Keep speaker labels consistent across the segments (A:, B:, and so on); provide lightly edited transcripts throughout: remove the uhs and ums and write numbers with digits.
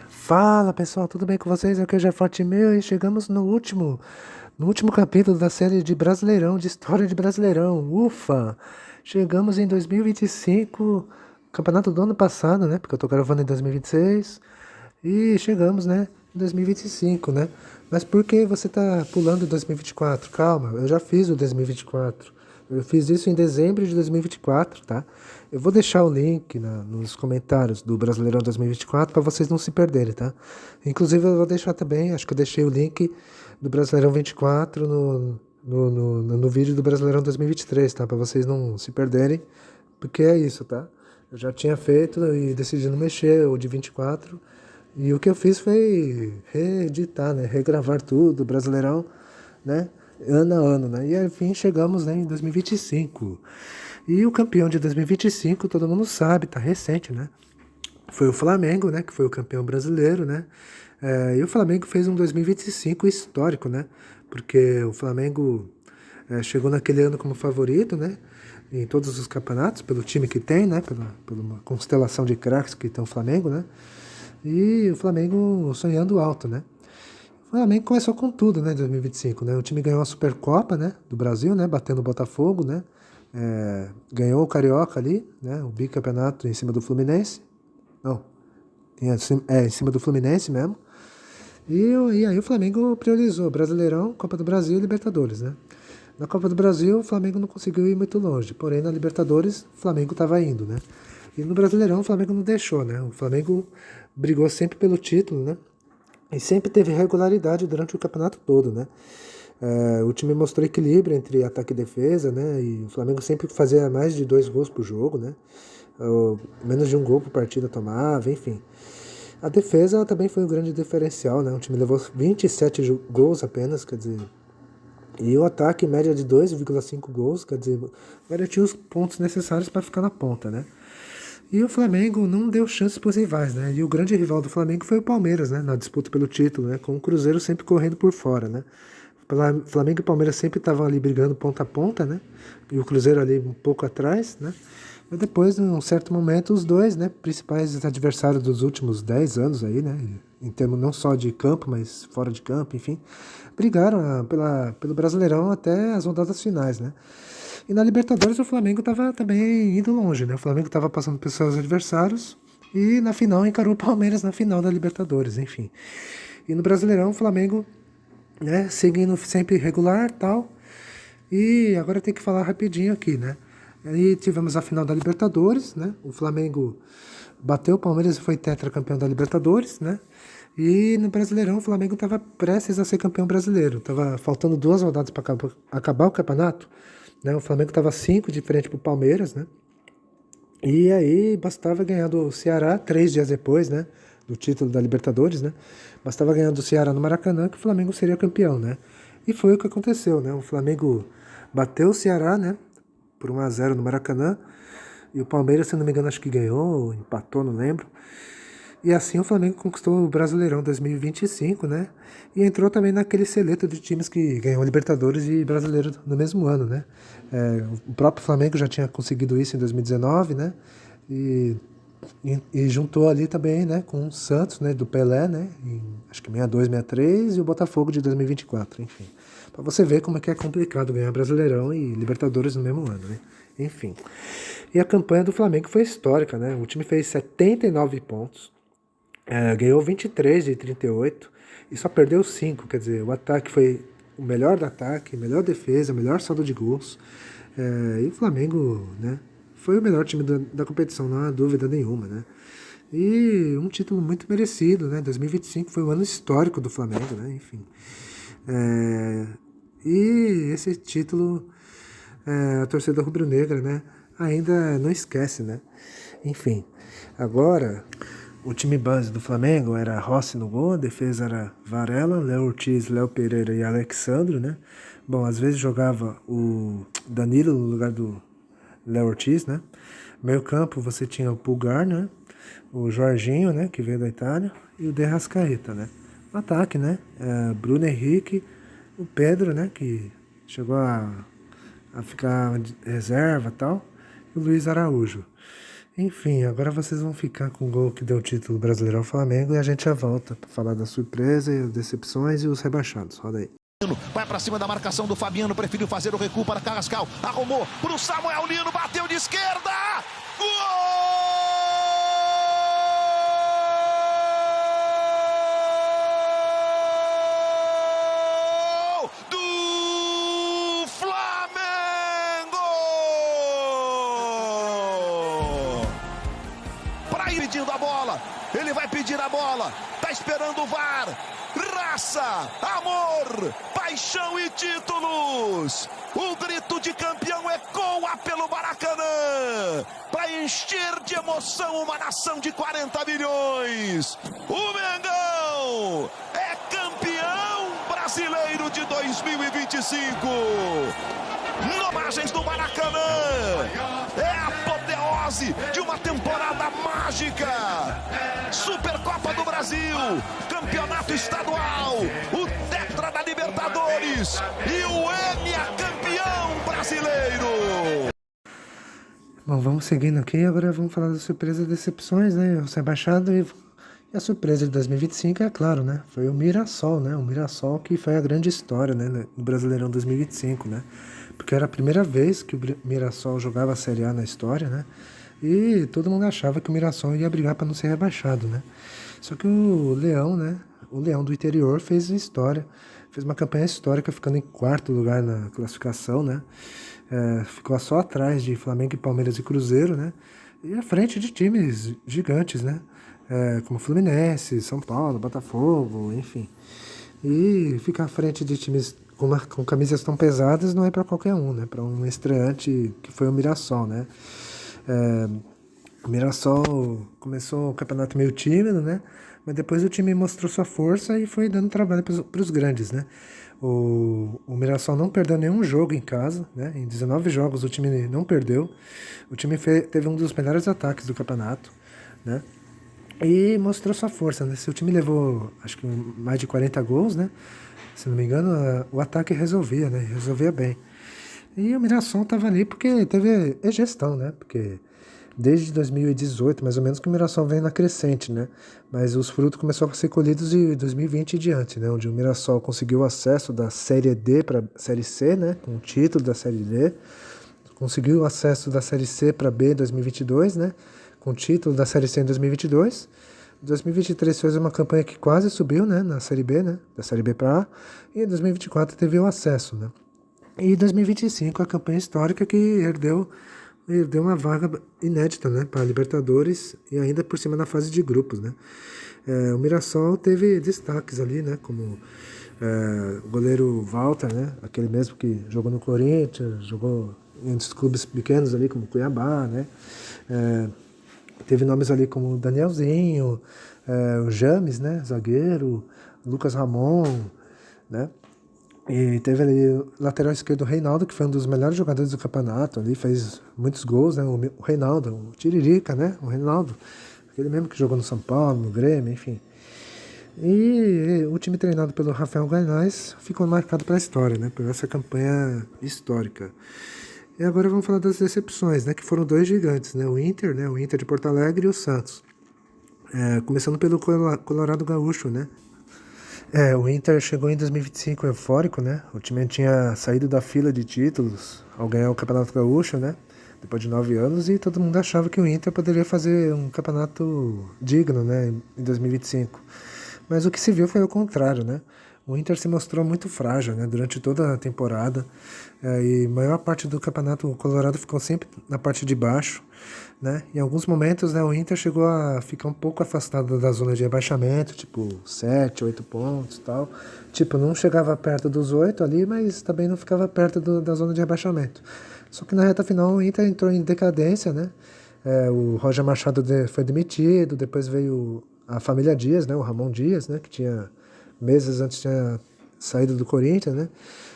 A: Fala pessoal, tudo bem com vocês? Aqui é o Jeffote meu e chegamos no último capítulo da série de Brasileirão, de história de Brasileirão. Ufa! Chegamos em 2025, campeonato do ano passado, né? Porque eu tô gravando em 2026. E chegamos, né? Em 2025, né? Mas por que você tá pulando 2024? Calma, eu já fiz o 2024. Eu fiz isso em dezembro de 2024, tá? Eu vou deixar o link nos comentários do Brasileirão 2024 para vocês não se perderem, tá? Inclusive eu vou deixar também, acho que eu deixei o link do Brasileirão 24 no vídeo do Brasileirão 2023, tá? Para vocês não se perderem, porque é isso, tá? Eu já tinha feito e decidi não mexer o de 24. E o que eu fiz foi reeditar, né? Regravar tudo, Brasileirão, né? Ano a ano, né? E enfim chegamos, né, em 2025. E o campeão de 2025, todo mundo sabe, tá recente, né? Foi o Flamengo, né? Que foi o campeão brasileiro, né? E o Flamengo fez um 2025 histórico, né? Porque o Flamengo chegou naquele ano como favorito, né? Em todos os campeonatos, pelo time que tem, né? Pela uma constelação de craques que tem o Flamengo, né? E o Flamengo sonhando alto, né? O Flamengo começou com tudo, né, em 2025, né? O time ganhou a Supercopa, né, do Brasil, né, batendo o Botafogo, né? Ganhou o Carioca ali, né, o bicampeonato em cima do Fluminense. Não, em cima do Fluminense mesmo. E aí o Flamengo priorizou Brasileirão, Copa do Brasil e Libertadores, né? Na Copa do Brasil, o Flamengo não conseguiu ir muito longe, porém na Libertadores, o Flamengo estava indo, né? E no Brasileirão, o Flamengo não deixou, né? O Flamengo brigou sempre pelo título, né? E sempre teve regularidade durante o campeonato todo, né? O time mostrou equilíbrio entre ataque e defesa, né? E o Flamengo sempre fazia mais de 2 gols por jogo, né? Menos de um gol por partida tomava, enfim. A defesa também foi um grande diferencial, né? O time levou 27 gols apenas, quer dizer. E o ataque, média de 2,5 gols, quer dizer, garantiu os pontos necessários para ficar na ponta, né? E o Flamengo não deu chances para os rivais, né? E o grande rival do Flamengo foi o Palmeiras, né? Na disputa pelo título, né? Com o Cruzeiro sempre correndo por fora, né? Flamengo e Palmeiras sempre estavam ali brigando ponta a ponta, né? E o Cruzeiro ali um pouco atrás, né? Mas depois, num certo momento, os dois, né, principais adversários dos últimos 10 anos aí, né, em termos não só de campo, mas fora de campo, enfim, brigaram pelo Brasileirão até as rodadas finais, né? E na Libertadores o Flamengo estava também indo longe, né? O Flamengo estava passando pelos seus adversários e na final encarou o Palmeiras na final da Libertadores, enfim. E no Brasileirão o Flamengo, né, seguindo sempre regular, tal. E agora tem que falar rapidinho aqui, né? Aí tivemos a final da Libertadores, né? O Flamengo bateu o Palmeiras e foi tetracampeão da Libertadores, né? E no Brasileirão o Flamengo estava prestes a ser campeão brasileiro. Tava faltando 2 rodadas para acabar o campeonato, né? O Flamengo estava 5 de frente para o Palmeiras, né? E aí bastava ganhar do Ceará 3 dias depois, né? Do título da Libertadores, né? Bastava ganhar do Ceará no Maracanã que o Flamengo seria campeão, né? E foi o que aconteceu, né? O Flamengo bateu o Ceará, né? Por 1-0 no Maracanã. E o Palmeiras, se não me engano, acho que ganhou, empatou, não lembro. E assim o Flamengo conquistou o Brasileirão 2025, né? E entrou também naquele seleto de times que ganhou Libertadores e Brasileiro no mesmo ano, né? O próprio Flamengo já tinha conseguido isso em 2019, né? E, e juntou ali também, né, com o Santos, né, do Pelé, né? Acho que 62, 63 e o Botafogo de 2024, enfim. Pra você ver como é que é complicado ganhar Brasileirão e Libertadores no mesmo ano, né? Enfim. E a campanha do Flamengo foi histórica, né? O time fez 79 pontos, ganhou 23 de 38 e só perdeu 5. Quer dizer, o ataque foi o melhor do ataque, melhor defesa, melhor saldo de gols. E o Flamengo, né, foi o melhor time da competição, não há dúvida nenhuma, né? E um título muito merecido, né? 2025 foi um ano histórico do Flamengo, né? Enfim. E esse título, a torcida rubro-negra, né, ainda não esquece, né? Enfim, agora o time base do Flamengo era Rossi no gol, a defesa era Varela, Léo Ortiz, Léo Pereira e Alexandro, né? Bom, às vezes jogava o Danilo no lugar do Léo Ortiz, né? Meio campo você tinha o Pulgar, né? O Jorginho, né, que veio da Itália, e o De Rascaeta, né? No ataque, né? Bruno Henrique, o Pedro, né, que chegou a ficar de reserva e tal, e o Luiz Araújo. Enfim, agora vocês vão ficar com o gol que deu o título brasileiro ao Flamengo e a gente já volta para falar da surpresa e as decepções e os rebaixados. Roda aí.
B: Vai para cima da marcação do Fabiano, preferiu fazer o recuo para Carrascal, arrumou para o Samuel Lino, bateu de esquerda, gol! Do Flamengo! Para ir pedindo a bola, ele vai pedir a bola, tá esperando o VAR. Raça, amor, paixão e títulos. O grito de campeão ecoa pelo Maracanã para encher de emoção uma nação de 40 milhões. O Mengão é campeão brasileiro de 2025. Imagens do Maracanã. É a apoteose de uma temporada mágica. Supercopa do Brasil, campeonato estadual, o tetra da Libertadores e o Enia campeão brasileiro.
A: Bom, vamos seguindo aqui, agora vamos falar das surpresas e decepções, né? Os rebaixados e a surpresa de 2025, é claro, né? Foi o Mirassol, né? O Mirassol que foi a grande história, né? Do Brasileirão 2025, né? Porque era a primeira vez que o Mirassol jogava a Série A na história, né? E todo mundo achava que o Mirassol ia brigar para não ser rebaixado, né? Só que o Leão, né? O Leão do interior fez história, fez uma campanha histórica, ficando em quarto lugar na classificação, né? Ficou só atrás de Flamengo e Palmeiras e Cruzeiro, né? E à frente de times gigantes, né? Como Fluminense, São Paulo, Botafogo, enfim. E ficar à frente de times com camisas tão pesadas não é para qualquer um, né? Para um estreante que foi o Mirassol, né? O Mirassol começou o campeonato meio tímido, né? Mas depois o time mostrou sua força e foi dando trabalho para os grandes, né? O Mirassol não perdeu nenhum jogo em casa, né? Em 19 jogos o time não perdeu. O time teve um dos melhores ataques do campeonato, né? E mostrou sua força, né? Se o time levou, acho que mais de 40 gols, né? Se não me engano, o ataque resolvia, né? Resolvia bem. E o Mirassol estava ali porque teve gestão, né? Porque desde 2018, mais ou menos, que o Mirassol vem na crescente, né? Mas os frutos começaram a ser colhidos em 2020 e diante, né? Onde o Mirassol conseguiu acesso da Série D para a Série C, né? Com o título da Série D. Conseguiu acesso da Série C para B em 2022, né? Com o título da Série C em 2022. Em 2023 fez uma campanha que quase subiu, né? Na Série B, né? Da Série B para A. E em 2024 teve o acesso, né? E em 2025 a campanha histórica que herdeu uma vaga inédita, né, para a Libertadores e ainda por cima na fase de grupos, né. O Mirassol teve destaques ali, né, como o goleiro Walter, né, aquele mesmo que jogou no Corinthians, jogou em outros clubes pequenos ali como Cuiabá, né. Teve nomes ali como Danielzinho, o James, né, zagueiro, Lucas Ramon, né. E teve ali o lateral esquerdo, o Reinaldo, que foi um dos melhores jogadores do campeonato, ali fez muitos gols, né? O Reinaldo, o Tiririca, né? O Reinaldo, aquele mesmo que jogou no São Paulo, no Grêmio, enfim. E o time treinado pelo Rafael Garnaz ficou marcado para a história, né? Por essa campanha histórica. E agora vamos falar das decepções, né? Que foram dois gigantes, né? O Inter, né? O Inter de Porto Alegre e o Santos. Começando pelo Colorado Gaúcho, né? O Inter chegou em 2025 eufórico, né? O time tinha saído da fila de títulos ao ganhar o Campeonato Gaúcho, né? Depois de 9 anos, e todo mundo achava que o Inter poderia fazer um campeonato digno, né? Em 2025. Mas o que se viu foi o contrário, né? O Inter se mostrou muito frágil, né? Durante toda a temporada. E a maior parte do campeonato, o Colorado ficou sempre na parte de baixo, né? Em alguns momentos, né, o Inter chegou a ficar um pouco afastado da zona de rebaixamento, tipo 7, 8 pontos e tal. Tipo, não chegava perto dos 8 ali, mas também não ficava perto da zona de rebaixamento. Só que na reta final o Inter entrou em decadência, né? O Roger Machado foi demitido, depois veio a família Dias, né? O Ramon Dias, né? Que tinha meses antes tinha saído do Corinthians, né?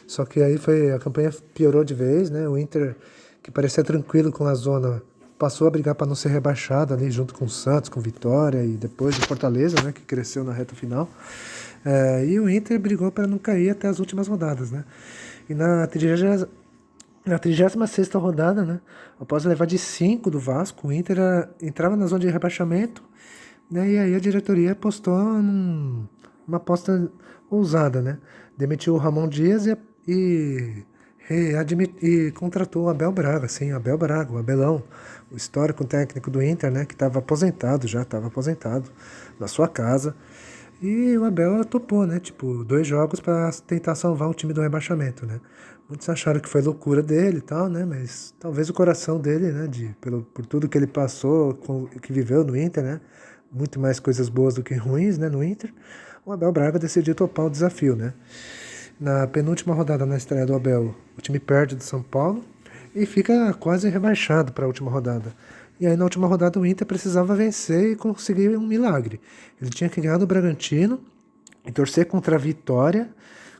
A: Só que aí a campanha piorou de vez, né? O Inter, que parecia tranquilo com a zona, passou a brigar para não ser rebaixado ali junto com o Santos, com Vitória e depois o Fortaleza, né? Que cresceu na reta final. E o Inter brigou para não cair até as últimas rodadas, né? E na Na 36ª rodada, né, após levar de 5 do Vasco, o Inter entrava na zona de rebaixamento, né, e aí a diretoria apostou numa aposta ousada, né? Demitiu o Ramon Dias e contratou o Abel Braga, sim, Abel Braga, o Abelão, o histórico técnico do Inter, né, que estava aposentado na sua casa. E o Abel topou, né? Tipo, 2 jogos para tentar salvar o time do rebaixamento, né? Muitos acharam que foi loucura dele e tal, né? Mas talvez o coração dele, né? Por tudo que ele passou, que viveu no Inter, né? Muito mais coisas boas do que ruins, né? No Inter. O Abel Braga decidiu topar o desafio, né? Na penúltima rodada, na estreia do Abel, o time perde do São Paulo e fica quase rebaixado para a última rodada. E aí na última rodada o Inter precisava vencer e conseguir um milagre. Ele tinha que ganhar do Bragantino e torcer contra a Vitória,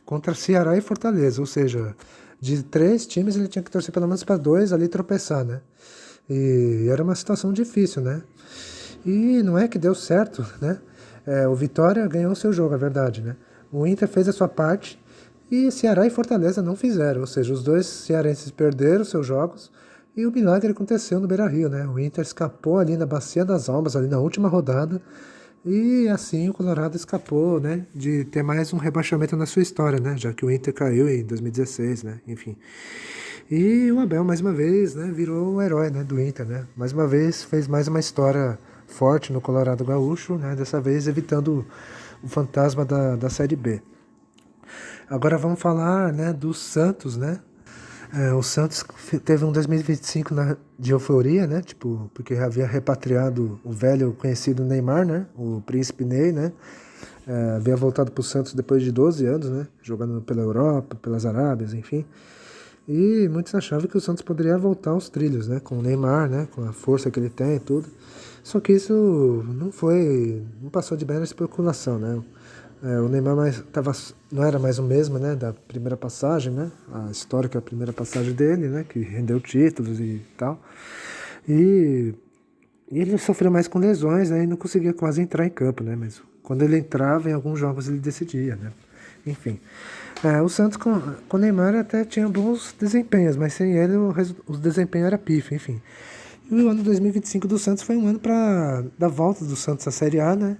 A: contra Ceará e Fortaleza. Ou seja, de 3 times ele tinha que torcer pelo menos para 2 ali tropeçar, né? E era uma situação difícil, né? E não é que deu certo, né? O Vitória ganhou o seu jogo, é verdade, né? O Inter fez a sua parte e Ceará e Fortaleza não fizeram. Ou seja, os 2 cearenses perderam seus jogos e o milagre aconteceu no Beira-Rio, né? O Inter escapou ali na Bacia das Almas, ali na última rodada. E assim o Colorado escapou, né, de ter mais um rebaixamento na sua história, né, já que o Inter caiu em 2016, né, enfim. E o Abel, mais uma vez, né, virou o herói, né, do Inter, né, mais uma vez fez mais uma história forte no Colorado Gaúcho, né, dessa vez evitando o fantasma da Série B. Agora vamos falar, né, do Santos, né. O Santos teve um 2025 de euforia, né? Tipo, porque havia repatriado o velho conhecido Neymar, né? O Príncipe Ney, né? Havia voltado para o Santos depois de 12 anos, né? Jogando pela Europa, pelas Arábias, enfim. E muitos achavam que o Santos poderia voltar aos trilhos, né? Com o Neymar, né? Com a força que ele tem e tudo. Só que isso não passou de mera especulação, né? O Neymar não era mais o mesmo, né, da primeira passagem, né, a histórica primeira passagem dele, né, que rendeu títulos e tal. E ele sofreu mais com lesões, né, e não conseguia quase entrar em campo, né, mas quando ele entrava em alguns jogos ele decidia, né. Enfim, o Santos com o Neymar até tinha bons desempenhos, mas sem ele o desempenho era pífio, enfim. E o ano 2025 do Santos foi um ano da volta do Santos à Série A, né?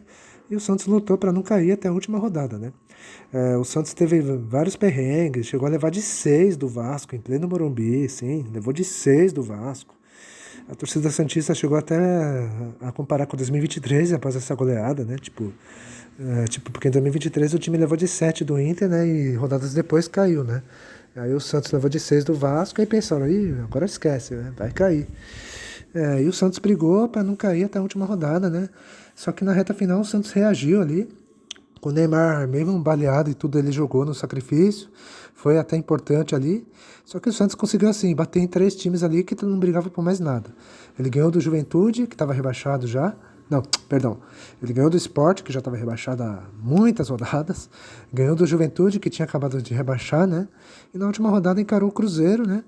A: E o Santos lutou para não cair até a última rodada, né? O Santos teve vários perrengues, chegou a levar de 6 do Vasco, em pleno Morumbi, sim, levou de 6 do Vasco. A torcida santista chegou até a comparar com 2023 após essa goleada, né? Porque em 2023 o time levou de 7 do Inter, né? E rodadas depois caiu, né? Aí o Santos levou de 6 do Vasco e pensaram, agora esquece, né? Vai cair. E o Santos brigou para não cair até a última rodada, né? Só que na reta final o Santos reagiu ali. Com o Neymar mesmo baleado e tudo, ele jogou no sacrifício. Foi até importante ali. Só que o Santos conseguiu, assim, bater em 3 times ali que não brigavam por mais nada. Ele ganhou do Juventude, que estava rebaixado já. Não, perdão. Ele ganhou do Sport, que já estava rebaixado há muitas rodadas. Ganhou do Juventude, que tinha acabado de rebaixar, né? E na última rodada encarou o Cruzeiro, né?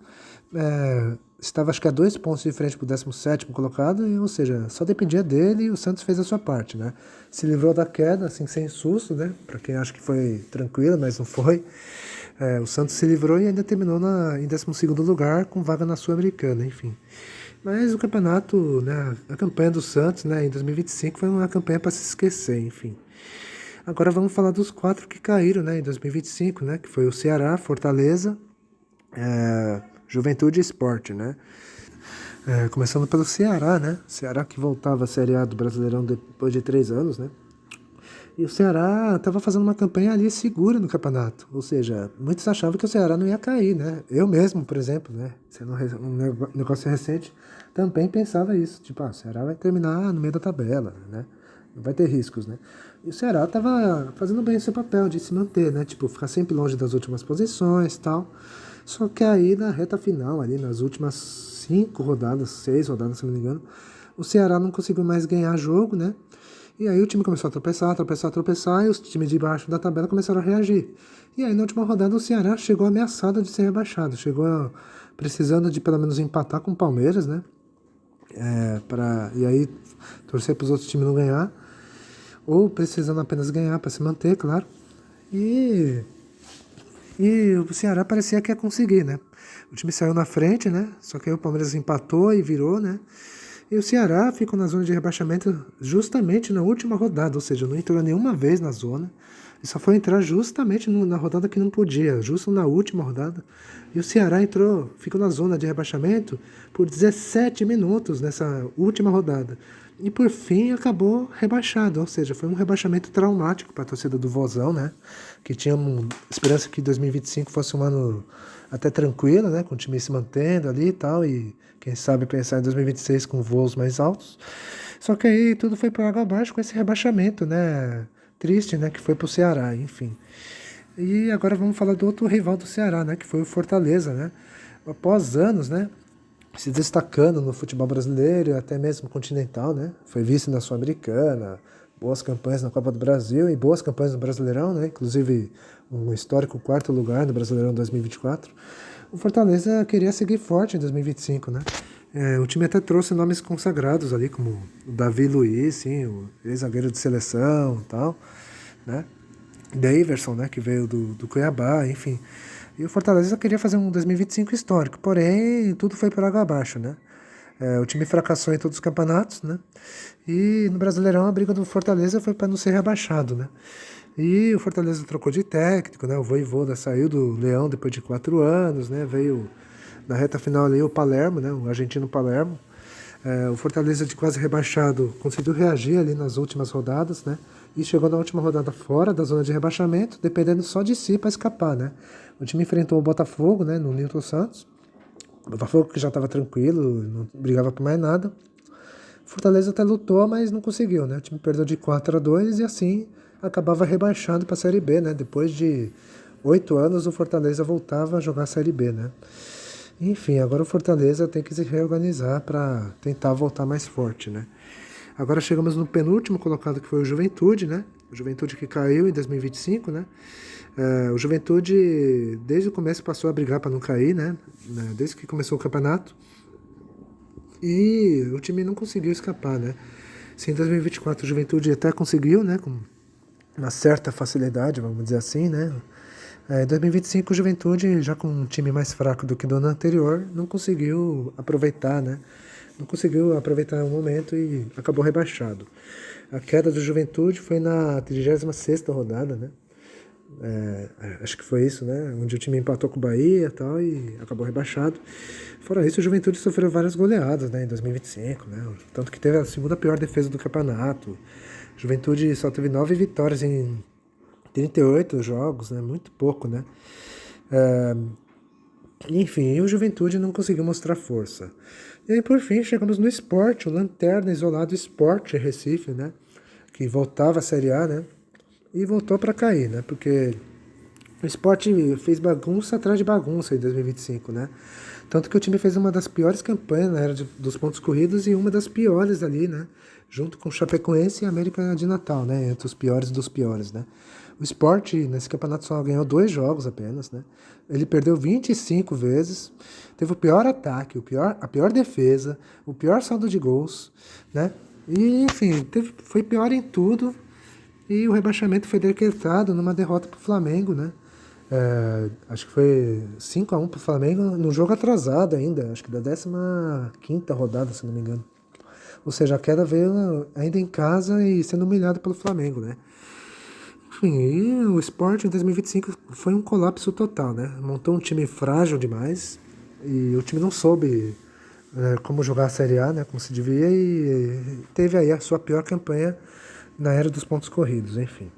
A: Estava acho que a 2 pontos de frente para o 17º colocado, ou seja, só dependia dele e o Santos fez a sua parte, né? Se livrou da queda, assim, sem susto, né? Para quem acha que foi tranquilo, mas não foi. O Santos se livrou e ainda terminou em 12º lugar, com vaga na Sul-Americana, enfim. Mas o campeonato, né, a campanha do Santos, né, em 2025 foi uma campanha para se esquecer, enfim. Agora vamos falar dos 4 que caíram, né, em 2025, né, que foi o Ceará, Fortaleza, Juventude e Sport, né? Começando pelo Ceará, né? Ceará que voltava à Série A do Brasileirão depois de 3 anos, né? E o Ceará estava fazendo uma campanha ali segura no campeonato. Ou seja, muitos achavam que o Ceará não ia cair, né? Eu mesmo, por exemplo, né? Sendo um negócio recente, também pensava isso. Tipo, o Ceará vai terminar no meio da tabela, né? Não vai ter riscos, né? E o Ceará estava fazendo bem o seu papel de se manter, né? Tipo, ficar sempre longe das últimas posições e tal. Só que aí na reta final, ali nas últimas 5 rodadas, 6 rodadas, se não me engano, o Ceará não conseguiu mais ganhar jogo, né? E aí o time começou a tropeçar, e os times de baixo da tabela começaram a reagir. E aí na última rodada o Ceará chegou ameaçado de ser rebaixado, precisando de pelo menos empatar com o Palmeiras, né? E aí torcer para os outros times não ganhar, ou precisando apenas ganhar para se manter, claro. E o Ceará parecia que ia conseguir, né? O time saiu na frente, né? Só que aí o Palmeiras empatou e virou, né? E o Ceará ficou na zona de rebaixamento justamente na última rodada, ou seja, não entrou nenhuma vez na zona. E só foi entrar justamente na rodada que não podia, justo na última rodada. E o Ceará entrou, ficou na zona de rebaixamento por 17 minutos nessa última rodada. E por fim acabou rebaixado, ou seja, foi um rebaixamento traumático para a torcida do Vozão, né? Que tinha esperança que 2025 fosse um ano até tranquilo, né? Com o time se mantendo ali e tal, e quem sabe pensar em 2026 com voos mais altos. Só que aí tudo foi por água abaixo com esse rebaixamento, né? Triste, né? Que foi pro Ceará, enfim. E agora vamos falar do outro rival do Ceará, né? Que foi o Fortaleza, né? Após anos, né? Se destacando no futebol brasileiro e até mesmo continental, né? Foi vice na Sul-Americana, boas campanhas na Copa do Brasil e boas campanhas no Brasileirão, né? Inclusive um histórico quarto lugar no Brasileirão 2024. O Fortaleza queria seguir forte em 2025, né? O time até trouxe nomes consagrados ali, como o Davi Luiz, sim, o ex-zagueiro de seleção e tal, né? Daverson, né, que veio do Cuiabá, enfim. E o Fortaleza queria fazer um 2025 histórico, porém tudo foi por água abaixo, né? O time fracassou em todos os campeonatos, né? E no Brasileirão a briga do Fortaleza foi para não ser rebaixado, né? E o Fortaleza trocou de técnico, né? O Vojvoda saiu do Leão depois de 4 anos, né? Veio na reta final ali o Palermo, né? O argentino Palermo. O Fortaleza de quase rebaixado conseguiu reagir ali nas últimas rodadas, né? E chegou na última rodada fora da zona de rebaixamento, dependendo só de si para escapar, né? O time enfrentou o Botafogo, né? No Newton Santos. O Botafogo que já estava tranquilo, não brigava por mais nada. O Fortaleza até lutou, mas não conseguiu, né? O time perdeu de 4-2 e assim acabava rebaixando para a Série B, né? Depois de 8 anos o Fortaleza voltava a jogar a Série B, né? Enfim, agora o Fortaleza tem que se reorganizar para tentar voltar mais forte, né? Agora chegamos no penúltimo colocado, que foi o Juventude, né? O Juventude que caiu em 2025, né? O Juventude, desde o começo, passou a brigar para não cair, né? Desde que começou o campeonato. E o time não conseguiu escapar, né? Sim, em 2024 o Juventude até conseguiu, né? Com uma certa facilidade, vamos dizer assim, né? Em 2025 o Juventude, já com um time mais fraco do que do ano anterior, não conseguiu aproveitar, né? Não conseguiu aproveitar o momento e acabou rebaixado. A queda do Juventude foi na 36ª rodada, né? Acho que foi isso, né? Onde o time empatou com o Bahia e tal e acabou rebaixado. Fora isso, o Juventude sofreu várias goleadas, né? Em 2025, né? Tanto que teve a segunda pior defesa do campeonato. Juventude só teve 9 vitórias em 38 jogos, né? Muito pouco, né? Enfim, o Juventude não conseguiu mostrar força. E aí, por fim, chegamos no Sport, o lanterna isolado Sport Recife, né? Que voltava à Série A, né? E voltou para cair, né? Porque o Sport fez bagunça atrás de bagunça em 2025, né? Tanto que o time fez uma das piores campanhas na era dos pontos corridos e uma das piores ali, né? Junto com o Chapecoense e a América de Natal, né? Entre os piores dos piores, né? O Sport, nesse campeonato, só ganhou 2 jogos apenas, né? Ele perdeu 25 vezes, teve o pior ataque, a pior defesa, o pior saldo de gols, né? E, enfim, foi pior em tudo. E o rebaixamento foi decretado numa derrota para o Flamengo, né? Acho que foi 5-1 para o Flamengo no jogo atrasado ainda, acho que da 15ª rodada, se não me engano. Ou seja, a queda veio ainda em casa e sendo humilhado pelo Flamengo, né? Enfim, e o Sport em 2025 foi um colapso total, né? Montou um time frágil demais e o time não soube como jogar a Série A, né? Como se devia, e teve aí a sua pior campanha na era dos pontos corridos, enfim.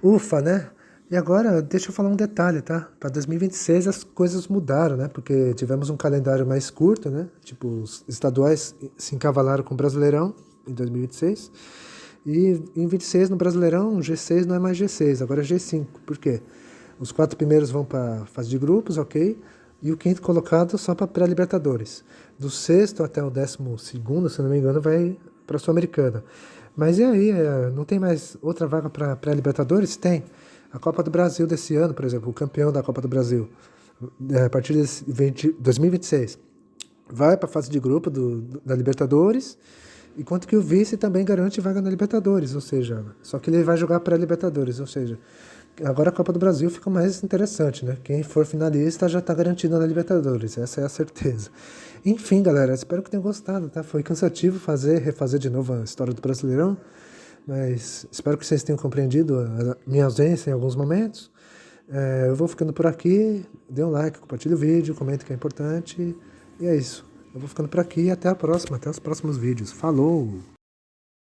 A: Ufa, né? E agora, deixa eu falar um detalhe, tá? Para 2026 as coisas mudaram, né? Porque tivemos um calendário mais curto, né? Tipo, os estaduais se encavalaram com o Brasileirão em 2026. E em 26 no Brasileirão, G6 não é mais G6, agora é G5. Por quê? Os 4 primeiros vão para fase de grupos, ok? E o 5º colocado só para pré-libertadores. Do 6º até o 12º, se não me engano, vai para a Sul-Americana. Mas e aí, não tem mais outra vaga para pré-libertadores? Tem. A Copa do Brasil desse ano, por exemplo, o campeão da Copa do Brasil, a partir de 2026, vai para a fase de grupo da Libertadores, enquanto que o vice também garante vaga na Libertadores, ou seja, só que ele vai jogar pré-Libertadores, ou seja, Agora a Copa do Brasil fica mais interessante, né? Quem for finalista já tá garantido na Libertadores, essa é a certeza. Enfim, galera, espero que tenham gostado, tá? Foi cansativo refazer de novo a história do Brasileirão, mas espero que vocês tenham compreendido a minha ausência em alguns momentos. Eu vou ficando por aqui, dê um like, compartilhe o vídeo, comente que é importante, e é isso. Eu vou ficando por aqui e até a próxima, até os próximos vídeos. Falou!